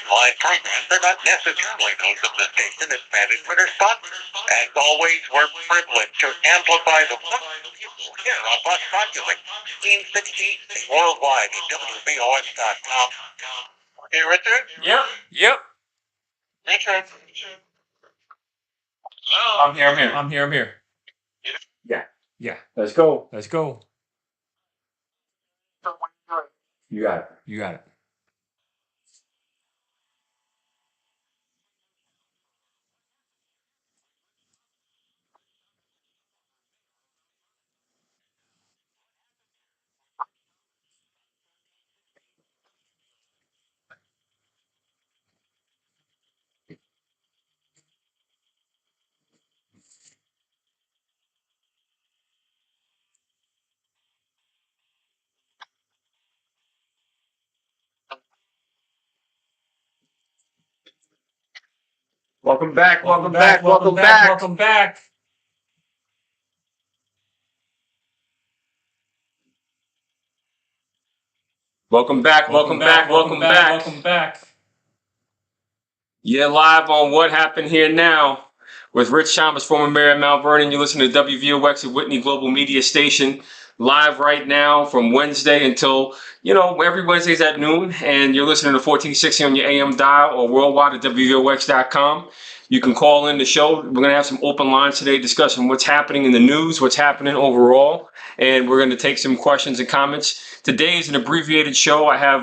online programs are not necessarily those of the station, its management, or sponsors. As always, we're privileged to amplify the voice of people here on Los Angeles, 1560 worldwide at WVOX.com. Okay, Richard? Yep. Yep. Richard? Hello? I'm here. Yeah. Yeah. Let's go. You got it. Welcome back. Welcome back. Welcome back. Yeah, live on What Happened Here Now with Rich Chalmers, former mayor of Mount Vernon. You're listening to WVOX at Whitney Global Media Station, live right now from Wednesday until, every Wednesday's at noon. And you're listening to 1460 on your AM dial or worldwide at WVOX.com. You can call in the show. We're going to have some open lines today discussing what's happening in the news, what's happening overall. And we're going to take some questions and comments. Today is an abbreviated show. I have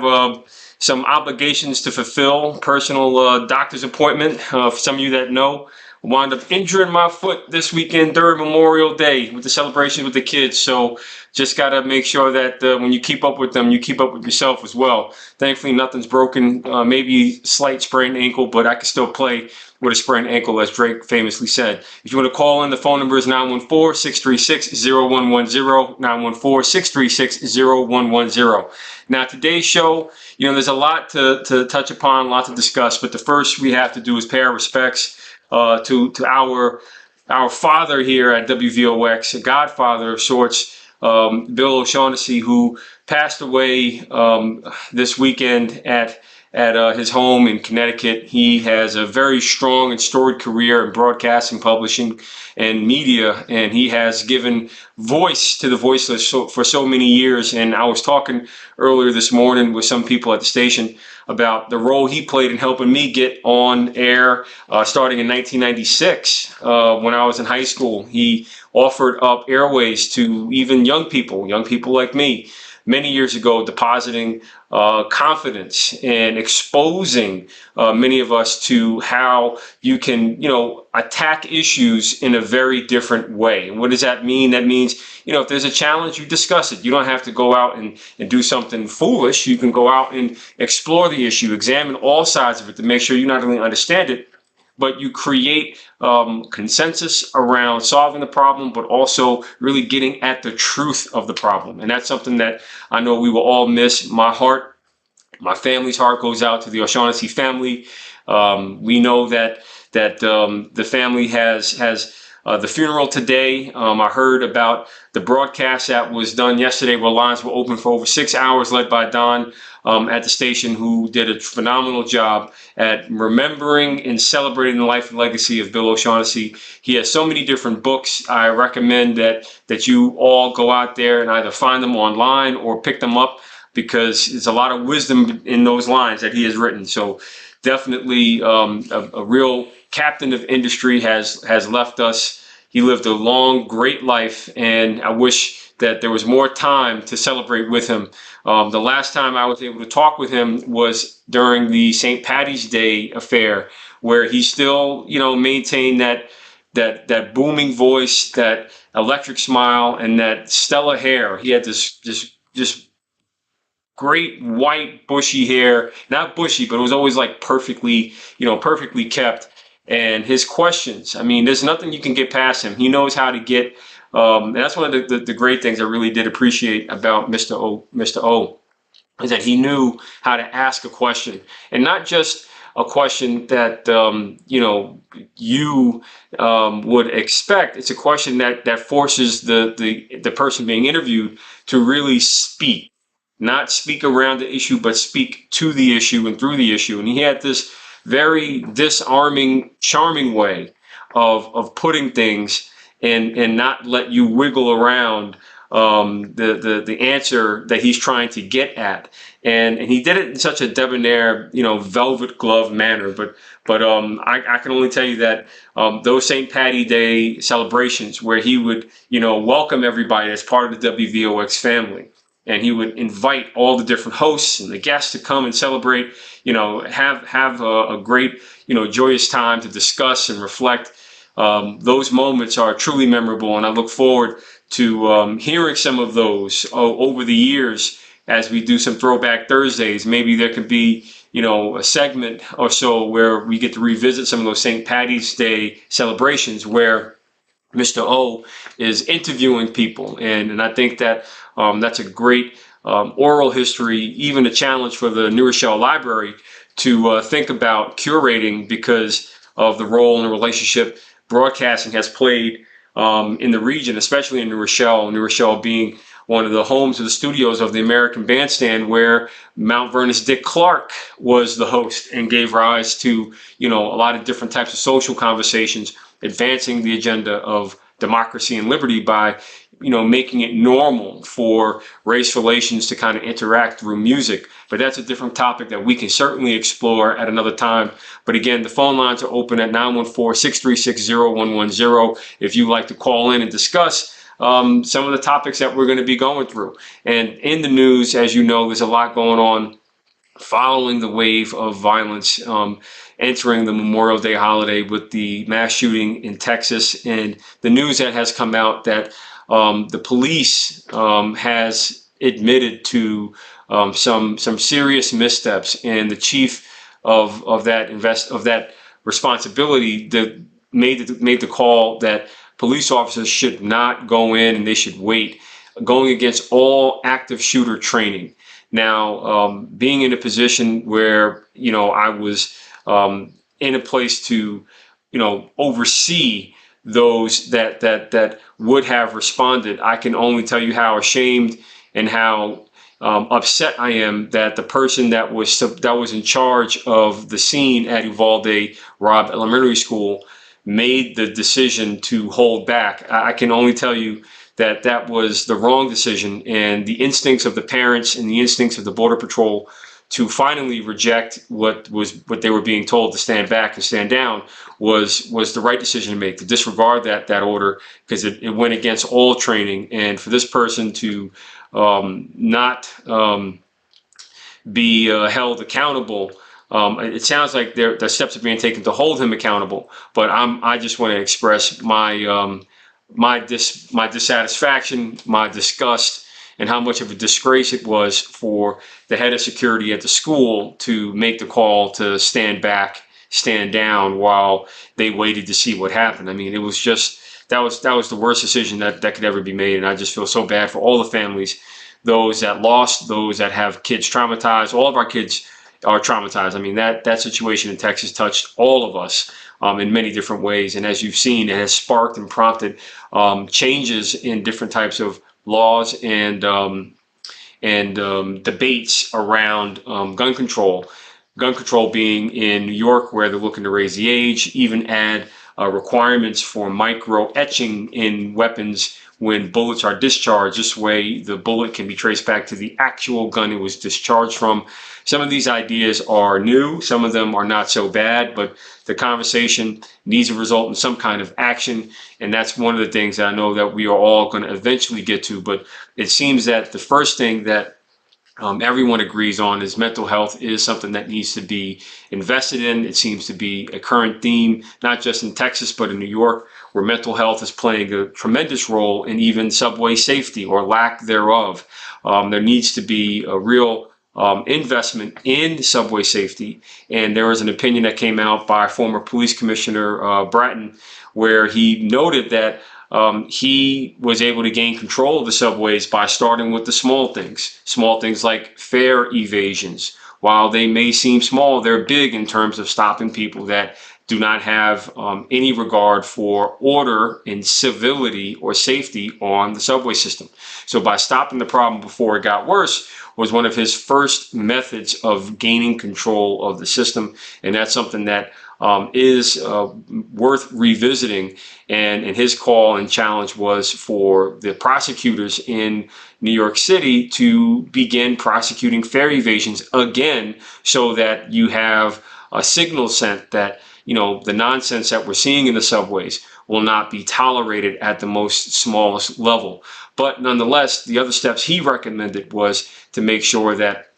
some obligations to fulfill, personal doctor's appointment. For some of you that know, wound up injuring my foot this weekend during Memorial Day with the celebrations with the kids. So just got to make sure that when you keep up with them, you keep up with yourself as well. Thankfully, nothing's broken, maybe slight sprained ankle, but I can still play with a sprained ankle, as Drake famously said. If you want to call in, the phone number is 914-636-0110, 914-636-0110. Now, today's show, there's a lot to touch upon, a lot to discuss, but the first we have to do is pay our respects to our father here at WVOX, a godfather of sorts, Bill O'Shaughnessy, who passed away this weekend at his home in Connecticut. He has a very strong and storied career in broadcasting, publishing, and media, and he has given voice to the voiceless for so many years. And I was talking earlier this morning with some people at the station about the role he played in helping me get on air starting in 1996 when I was in high school. He offered up airways to even young people like me, many years ago, depositing confidence and exposing many of us to how you can, attack issues in a very different way. And what does that mean? That means, if there's a challenge, you discuss it. You don't have to go out and do something foolish. You can go out and explore the issue, examine all sides of it to make sure you not only understand it, but you create consensus around solving the problem, but also really getting at the truth of the problem. And that's something that I know we will all miss. My family's heart goes out to the O'Shaughnessy family. We know that the family has the funeral today. I heard about the broadcast that was done yesterday where lines were open for over 6 hours, led by Don at the station, who did a phenomenal job at remembering and celebrating the life and legacy of Bill O'Shaughnessy. He has so many different books. I recommend that you all go out there and either find them online or pick them up, because there's a lot of wisdom in those lines that he has written. So definitely a real captain of industry has left us. He lived a long, great life, and I wish that there was more time to celebrate with him. The last time I was able to talk with him was during the St. Patty's Day affair, where he still, maintained that booming voice, that electric smile, and that stellar hair. He had this just great white bushy hair, not bushy, but it was always like perfectly kept. And his questions, there's nothing you can get past him. He knows how to get, and that's one of the great things I really did appreciate about Mr. O, is that he knew how to ask a question, and not just a question that you would expect. It's a question that forces the person being interviewed to really speak. not speak around the issue, but speak to the issue and through the issue. And he had this very disarming, charming way of putting things and not let you wiggle around the answer that he's trying to get at. And he did it in such a debonair, velvet glove manner. But I can only tell you that those St. Patty Day celebrations where he would, welcome everybody as part of the WVOX family. And he would invite all the different hosts and the guests to come and celebrate, have a great, joyous time to discuss and reflect. Those moments are truly memorable, and I look forward to hearing some of those over the years as we do some Throwback Thursdays. Maybe there could be, a segment or so where we get to revisit some of those St. Patty's Day celebrations where Mr. O is interviewing people, and I think that that's a great oral history, even a challenge for the New Rochelle Library to think about curating because of the role and the relationship broadcasting has played in the region, especially in New Rochelle being one of the homes of the studios of the American Bandstand, where Mount Vernon's Dick Clark was the host and gave rise to, a lot of different types of social conversations, advancing the agenda of democracy and liberty by, making it normal for race relations to kind of interact through music. But that's a different topic that we can certainly explore at another time. But again, the phone lines are open at 914-636-0110 if you'd like to call in and discuss some of the topics that we're going to be going through. And in the news, as you know, there's a lot going on following the wave of violence entering the Memorial Day holiday with the mass shooting in Texas, and the news that has come out that the police has admitted to some serious missteps, and the chief of that responsibility made the call that police officers should not go in and they should wait, going against all active shooter training. Now, being in a position where, I was in a place to, oversee those that would have responded, I can only tell you how ashamed and how upset I am that the person that was in charge of the scene at Uvalde Robb Elementary School made the decision to hold back. I can only tell you that was the wrong decision, and the instincts of the parents and the instincts of the Border Patrol to finally reject what they were being told to stand back and stand down was the right decision to make, to disregard that order, because it went against all training. And for this person to not be held accountable, it sounds like the steps are being taken to hold him accountable. But I just want to express my dissatisfaction, my disgust, and how much of a disgrace it was for the head of security at the school to make the call to stand back, stand down while they waited to see what happened. I mean, it was just, that was the worst decision that could ever be made. And I just feel so bad for all the families, those that lost, those that have kids traumatized. All of our kids are traumatized. I mean, that situation in Texas touched all of us in many different ways. And as you've seen, it has sparked and prompted changes in different types of laws and debates around gun control. Gun control being in New York, where they're looking to raise the age, even add requirements for micro etching in weapons when bullets are discharged. This way, the bullet can be traced back to the actual gun it was discharged from. Some of these ideas are new, some of them are not so bad, but the conversation needs to result in some kind of action, and that's one of the things that I know that we are all going to eventually get to. But it seems that the first thing that everyone agrees on is mental health is something that needs to be invested in. It seems to be a current theme, not just in Texas, but in New York, where mental health is playing a tremendous role in even subway safety or lack thereof. There needs to be a real investment in subway safety. And there was an opinion that came out by former police commissioner Bratton, where he noted that he was able to gain control of the subways by starting with the small things like fare evasions while they may seem small, they're big in terms of stopping people that do not have any regard for order and civility or safety on the subway system. So by stopping the problem before it got worse was one of his first methods of gaining control of the system. And that's something that is worth revisiting. And his call and challenge was for the prosecutors in New York City to begin prosecuting fare evasions again, so that you have a signal sent that, you know, the nonsense that we're seeing in the subways will not be tolerated at the most smallest level. But nonetheless, the other steps he recommended was to make sure that,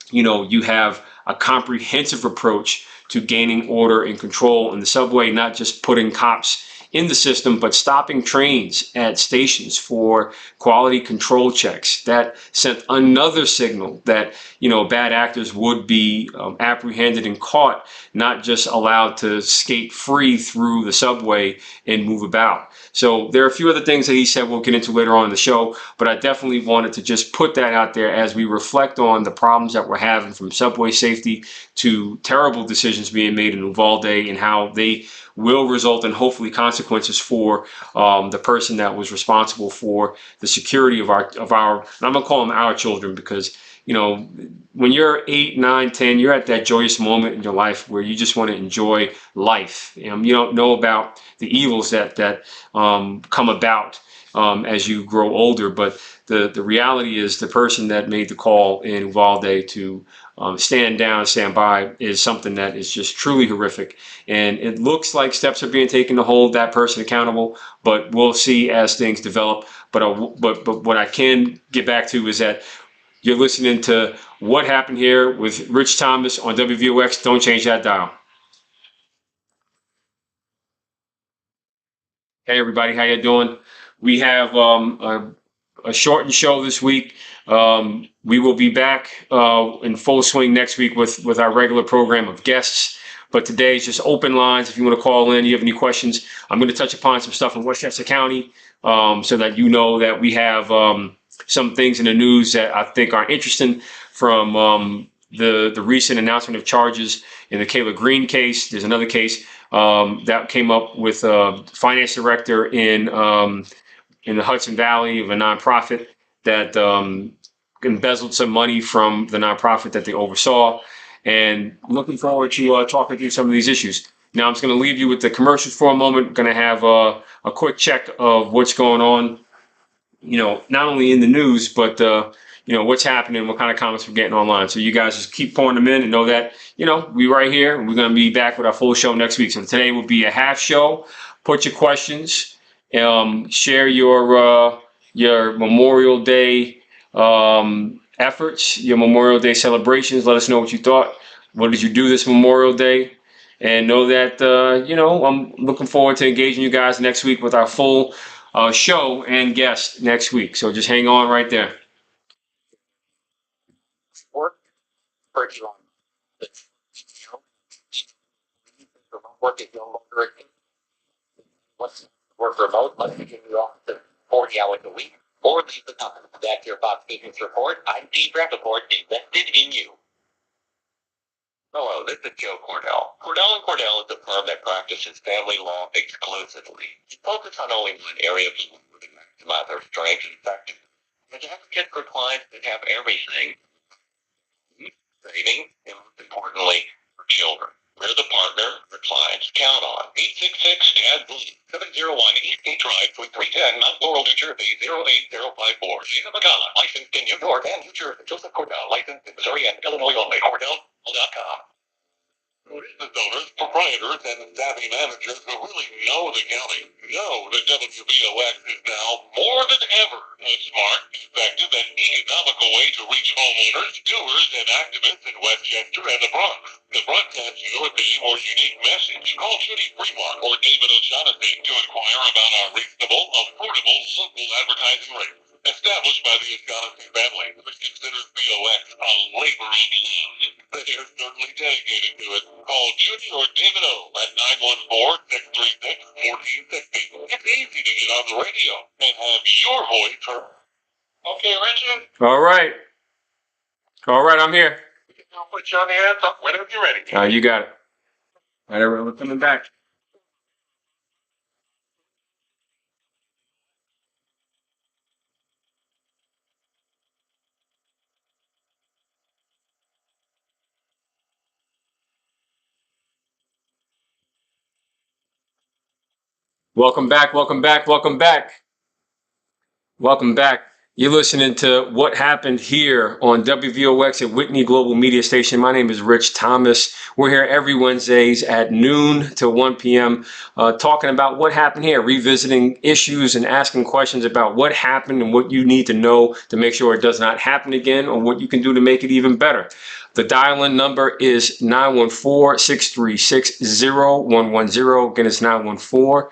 you know, you have a comprehensive approach to gaining order and control in the subway, not just putting cops in the system, but stopping trains at stations for quality control checks. That sent another signal that, you know, bad actors would be apprehended and caught, not just allowed to skate free through the subway and move about. So there are a few other things that he said we'll get into later on in the show, but I definitely wanted to just put that out there as we reflect on the problems that we're having, from subway safety to terrible decisions being made in Uvalde, and how they will result in hopefully consequences for the person that was responsible for the security of our, and I'm gonna call them our children, because, you know, when you're 8, 9, 10, you're at that joyous moment in your life where you just want to enjoy life. You don't know about the evils that come about as you grow older. But the reality is, the person that made the call in Uvalde to stand down, stand by, is something that is just truly horrific. And it looks like steps are being taken to hold that person accountable, but we'll see as things develop. But what I can get back to is that you're listening to What Happened Here with Rich Thomas on WVOX. Don't change that dial. Hey everybody, how you doing? We have a shortened show this week. We will be back in full swing next week with our regular program of guests. But today is just open lines. If you want to call in, you have any questions. I'm going to touch upon some stuff in Westchester County, so that you know that we have some things in the news that I think are interesting, from the recent announcement of charges in the Kayla Green case. There's another case that came up with a finance director in the Hudson Valley of a nonprofit that embezzled some money from the nonprofit that they oversaw. And looking forward to talking through some of these issues. Now I'm just going to leave you with the commercials for a moment. Going to have a quick check of what's going on, you know, not only in the news, but you know, what's happening, what kind of comments we're getting online. So you guys just keep pouring them in, and know that, you know, we right here, and we're going to be back with our full show next week. So today will be a half show. Put your questions, share your Memorial Day efforts, your Memorial Day celebrations. Let us know what you thought. What did you do this Memorial Day? And know that, you know, I'm looking forward to engaging you guys next week with our full show and guest next week. So just hang on right there. Work for you on the work is no longer a thing. Let's work remote. Let's begin you off to 40 hours a week, or leave the company. That's your Fox Business Report. I'm Steve Rappaport, invested in you. Hello, this is Joe Cordell. Cordell & Cordell is a firm that practices family law exclusively. We focus on only one area of law to maximize our strengths and effectiveness. As advocates for clients that have everything, saving, and most importantly, for children. We're the partner our clients count on. 866-DAD-BLUE, 701 East Gate Drive, Suite 310, Mount Laurel, New Jersey, 08054. Lisa Magala, licensed in New York and New Jersey. Joseph Cordell, licensed in Missouri and Illinois only. Cordell.com. Business owners, proprietors, and savvy managers who really know the county know that WVOX is now more than ever a smart, effective, and economical way to reach homeowners, doers, and activists in Westchester and the Bronx. To broadcast your theme or unique message, call Judy Fremont or David O'Shaughnessy to inquire about our reasonable, affordable, local advertising rates. Established by the O'Shaughnessy family, which considers VOX a labor of love. They are certainly dedicated to it. Call Judy or David O at 914-636-1460. It's easy to get on the radio and have your voice heard. Okay, Richard? All right. I'm here. I'll put you on the air whenever you're ready. You got it. All right, everyone, we're coming back. Welcome back, welcome back, welcome back. Welcome back. You're listening to What Happened here on WVOX at Whitney Global Media Station. My name is Rich Thomas. We're here every Wednesdays at noon to 1 p.m. Talking about what happened here, revisiting issues and asking questions about what happened and what you need to know to make sure it does not happen again, or what you can do to make it even better. The dial-in number is 914-636-0110. Again, it's 914-636-0110.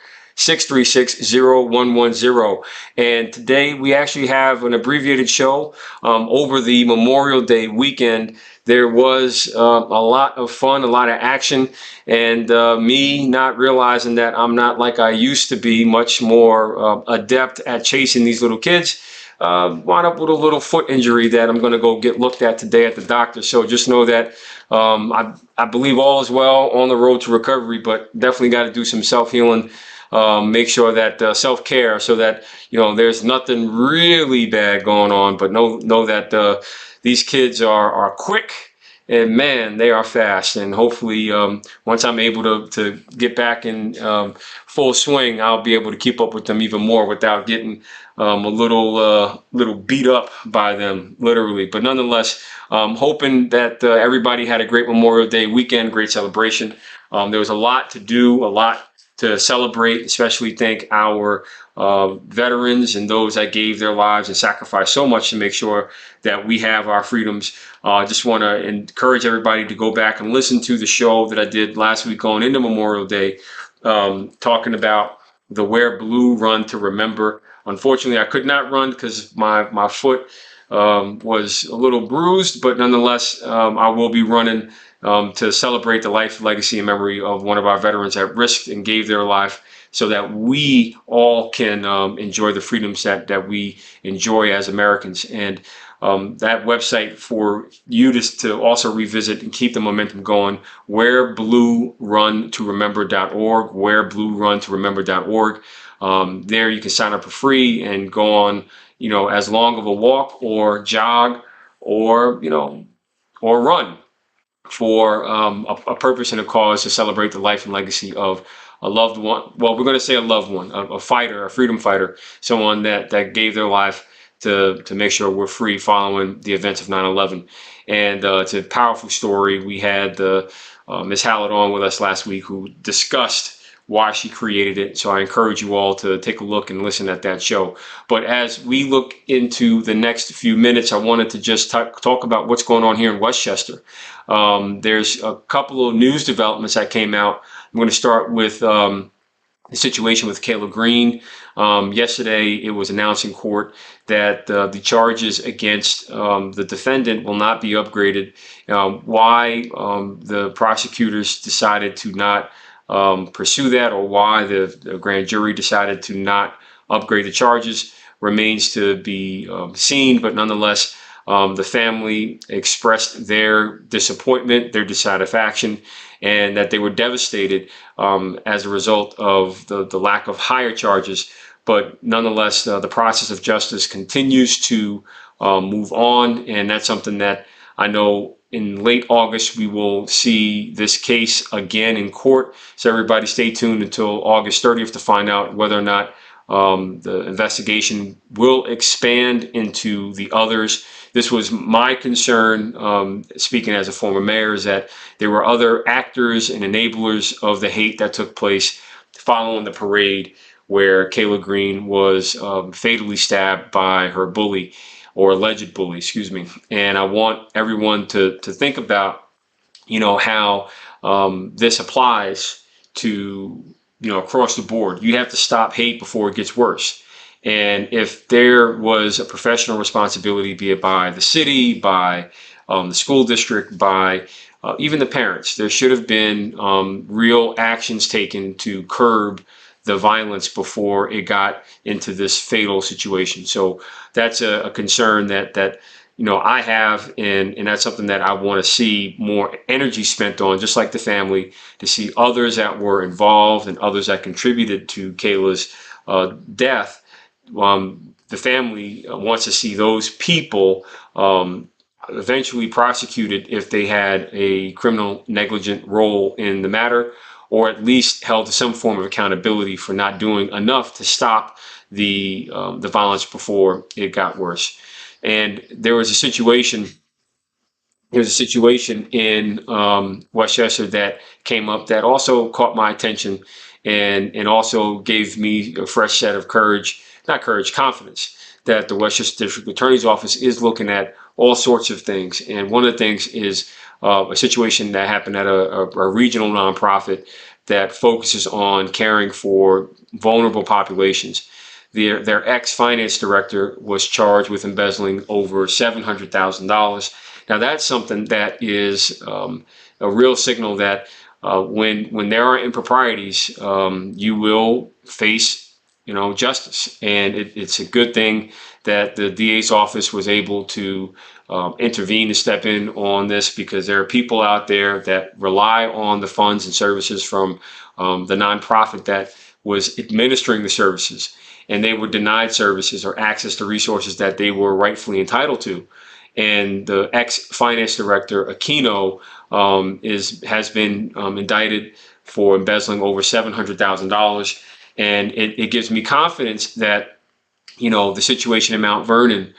And today we actually have an abbreviated show. Over the Memorial Day weekend, there was a lot of fun, a lot of action, and me not realizing that I'm not like I used to be, much more adept at chasing these little kids. Wound up with a little foot injury that I'm going to go get looked at today at the doctor. So just know that I believe all is well on the road to recovery, but definitely got to do some self-healing. Make sure that self-care, so that there's nothing really bad going on, but know that these kids are quick, and man, they are fast. And hopefully once I'm able to get back in full swing, I'll be able to keep up with them even more without getting a little beat up by them, literally. But nonetheless, hoping that everybody had a great Memorial Day weekend, great celebration. There was a lot to do, a lot to celebrate, especially thank our veterans and those that gave their lives and sacrificed so much to make sure that we have our freedoms. I just want to encourage everybody to go back and listen to the show that I did last week going into Memorial Day, talking about the Wear Blue Run to Remember. Unfortunately, I could not run because my foot was a little bruised, but nonetheless, I will be running to celebrate the life, legacy, and memory of one of our veterans that risked and gave their life so that we all can enjoy the freedoms that we enjoy as Americans. And that website for you to also revisit and keep the momentum going, wearblueruntoremember.org, wearblueruntoremember.org. There you can sign up for free and go on, as long of a walk or jog or run for a purpose and a cause to celebrate the life and legacy of a loved one. Well, we're going to say a loved one, a fighter, a freedom fighter, someone that gave their life to make sure we're free following the events of 9/11. And it's a powerful story. We had Ms. Hallett on with us last week, who discussed why she created it. So I encourage you all to take a look and listen at that show. But as we look into the next few minutes, I wanted to just talk about what's going on here in Westchester. There's a couple of news developments that came out. I'm going to start with the situation with Kayla Green. Yesterday, it was announced in court that the charges against the defendant will not be upgraded. Why the prosecutors decided to not pursue that, or why the grand jury decided to not upgrade the charges, remains to be seen. But nonetheless, the family expressed their disappointment, their dissatisfaction, and that they were devastated as a result of the lack of higher charges. But nonetheless, the process of justice continues to move on, and that's something that I know in late August we will see this case again in court. So everybody stay tuned until August 30th to find out whether or not the investigation will expand into the others. This was my concern, speaking as a former mayor, is that there were other actors and enablers of the hate that took place following the parade, where Kayla Green was fatally stabbed by her bully, or alleged bully, excuse me. And I want everyone to think about, how this applies to, across the board. You have to stop hate before it gets worse. And if there was a professional responsibility, be it by the city, by the school district, by even the parents, there should have been real actions taken to curb the violence before it got into this fatal situation. So that's a concern that I have, and that's something that I want to see more energy spent on, just like the family, to see others that were involved and others that contributed to Kayla's death. The family wants to see those people eventually prosecuted if they had a criminal negligent role in the matter, or at least held to some form of accountability for not doing enough to stop the violence before it got worse. And there was a situation. There's a situation in Westchester that came up that also caught my attention, and also gave me a fresh set of courage, not courage, confidence, that the Westchester District Attorney's Office is looking at all sorts of things. And one of the things is a situation that happened at a regional nonprofit that focuses on caring for vulnerable populations. Their ex-finance director was charged with embezzling over $700,000. Now that's something that is a real signal that when there are improprieties, you will face justice. And it's a good thing that the DA's office was able to intervene and step in on this, because there are people out there that rely on the funds and services from the nonprofit that was administering the services, and they were denied services or access to resources that they were rightfully entitled to. And the ex-finance director, Aquino, has been indicted for embezzling over $700,000. And it gives me confidence that, the situation in Mount Vernon,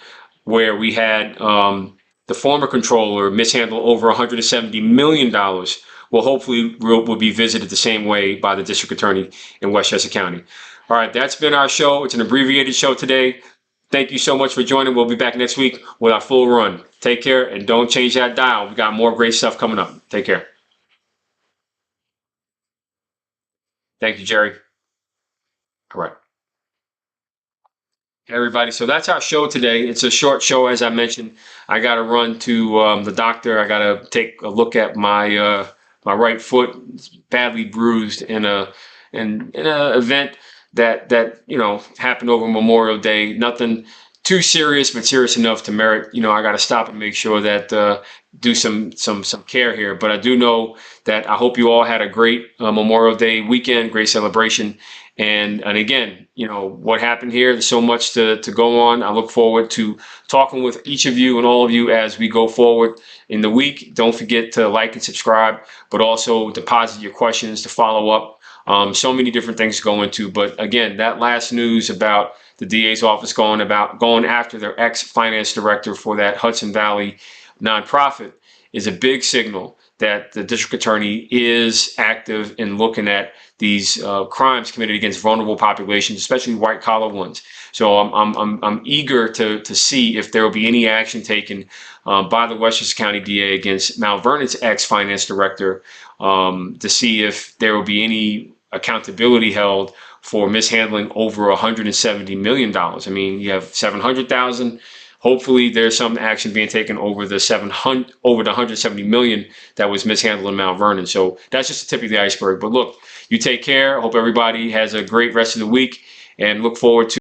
where we had the former controller mishandle over $170 million, will hopefully will be visited the same way by the district attorney in Westchester County. All right, that's been our show. It's an abbreviated show today. Thank you so much for joining. We'll be back next week with our full run. Take care, and don't change that dial. We got more great stuff coming up. Take care. Thank you, Jerry. All right. Hey, everybody. So that's our show today. It's a short show, as I mentioned. I got to run to the doctor. I got to take a look at my my right foot. It's badly bruised in a event that happened over Memorial Day. Nothing too serious, but serious enough to merit. I got to stop and make sure that do some care here. But I do know that I hope you all had a great Memorial Day weekend, great celebration. And again, what happened here, there's so much to go on. I look forward to talking with each of you and all of you as we go forward in the week. Don't forget to like and subscribe, but also deposit your questions to follow up. So many different things to go into. But again, that last news about the DA's office going after their ex-finance director for that Hudson Valley nonprofit is a big signal that the district attorney is active in looking at these crimes committed against vulnerable populations, especially white collar ones. So I'm eager to see if there will be any action taken by the Westchester County DA against Mount Vernon's ex-finance director, to see if there will be any accountability held for mishandling over $170 million. I mean, you have $700,000. Hopefully there's some action being taken over the $170 million that was mishandled in Mount Vernon. So that's just the tip of the iceberg. But look, you take care. Hope everybody has a great rest of the week, and look forward to